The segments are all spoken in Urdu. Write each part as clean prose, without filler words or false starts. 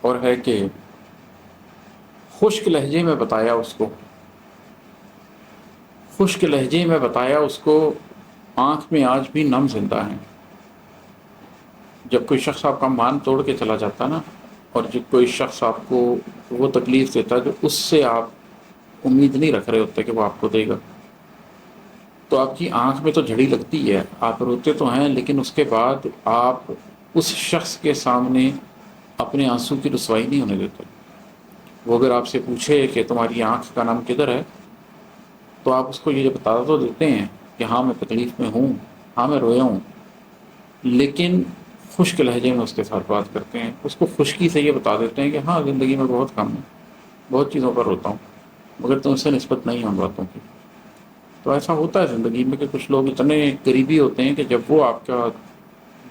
اور ہے کہ خشک لہجے میں بتایا اس کو، خشک لہجے میں بتایا اس کو، آنکھ میں آج بھی نم زندہ ہیں۔ جب کوئی شخص آپ کا مان توڑ کے چلا جاتا نا، اور جب کوئی شخص آپ کو وہ تکلیف دیتا جو اس سے آپ امید نہیں رکھ رہے ہوتے کہ وہ آپ کو دے گا، تو آپ کی آنکھ میں تو جھڑی لگتی ہے، آپ روتے تو ہیں، لیکن اس کے بعد آپ اس شخص کے سامنے اپنے آنسو کی رسوائی نہیں ہونے دیتے۔ وہ اگر آپ سے پوچھے کہ تمہاری آنکھ کا نام کدھر ہے، تو آپ اس کو یہ بتا تو دیتے ہیں کہ ہاں میں تکلیف میں ہوں، ہاں میں رویا ہوں، لیکن خشک لہجے میں اس کے ساتھ بات کرتے ہیں، اس کو خشکی سے یہ بتا دیتے ہیں کہ ہاں زندگی میں بہت کم ہے، بہت چیزوں پر روتا ہوں، مگر تم سے نسبت نہیں ہم باتوں کی۔ تو ایسا ہوتا ہے زندگی میں کہ کچھ لوگ اتنے قریبی ہوتے ہیں کہ جب وہ آپ کا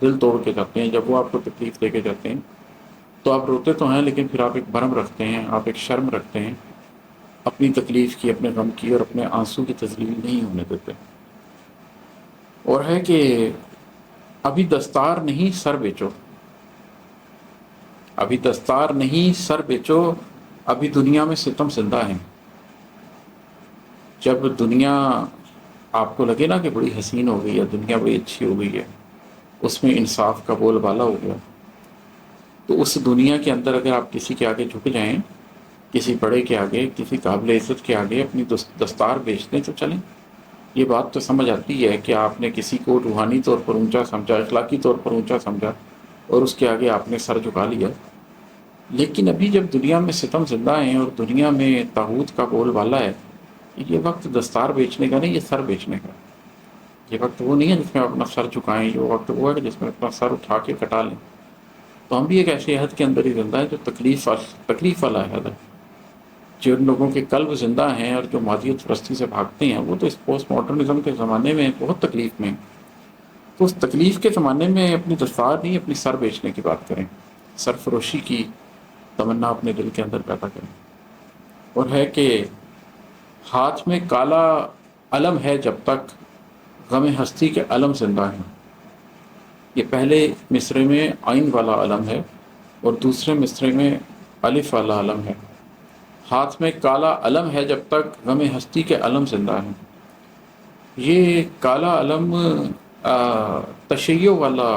دل توڑ کے جاتے ہیں، جب وہ آپ کو تکلیف دے کے جاتے ہیں، تو آپ روتے تو ہیں، لیکن پھر آپ ایک بھرم رکھتے ہیں، آپ ایک شرم رکھتے ہیں اپنی تکلیف کی، اپنے غم کی، اور اپنے آنسو کی تسلی نہیں ہونے دیتے۔ اور ہے کہ ابھی دستار نہیں سر بیچو، ابھی دستار نہیں سر بیچو، ابھی دنیا میں ستم زندہ ہیں۔ جب دنیا آپ کو لگے نا کہ بڑی حسین ہو گئی ہے، دنیا بڑی اچھی ہو گئی ہے، اس میں انصاف کا بول بالا ہو گیا، تو اس دنیا کے اندر اگر آپ کسی کے آگے جھک جائیں، کسی بڑے کے آگے، کسی قابل عزت کے آگے اپنی دستار بیچ دیں تو چلیں۔ یہ بات تو سمجھ آتی ہے کہ آپ نے کسی کو روحانی طور پر اونچا سمجھا، اخلاقی طور پر اونچا سمجھا، اور اس کے آگے آپ نے سر جھکا لیا، لیکن ابھی جب دنیا میں ستم زندہ ہیں اور دنیا میں طاغوت کا بول بالا ہے، یہ وقت دستار بیچنے کا نہیں، یہ سر بیچنے کا۔ یہ وقت وہ نہیں ہے جس میں آپ اپنا سر جھکائیں، یہ وقت وہ ہے کہ جس میں اپنا سر اٹھا کے کٹا لیں۔ تو ہم بھی ایک ایسے عہد کے اندر ہی زندہ ہے جو تکلیف والا عہد ہے۔ جن لوگوں کے قلب زندہ ہیں اور جو مادیت پرستی سے بھاگتے ہیں، وہ تو اس پوسٹ ماڈرنزم کے زمانے میں بہت تکلیف میں ہیں۔ تو اس تکلیف کے زمانے میں اپنی دستار نہیں، اپنی سر بیچنے کی بات کریں، سرفروشی کی تمنا اپنے دل کے اندر پیدا کریں۔ اور ہے کہ ہاتھ میں کالا علم ہے جب تک، غم ہستی کے علم زندہ ہیں۔ یہ پہلے مصرے میں عین والا علم ہے، اور دوسرے مصرے میں الف والا علم ہے۔ ہاتھ میں کالا علم ہے جب تک، غم ہستی کے علم زندہ ہیں۔ یہ کالا علم تشیع والا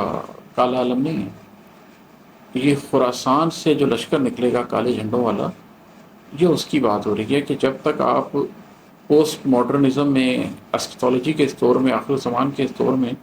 کالا علم نہیں ہے، یہ خراسان سے جو لشکر نکلے گا کالے جھنڈوں والا، یہ اس کی بات ہو رہی ہے کہ جب تک آپ پوسٹ ماڈرنزم میں، اسکتولوجی کے اس دور میں، آخر الزمان کے اس دور میں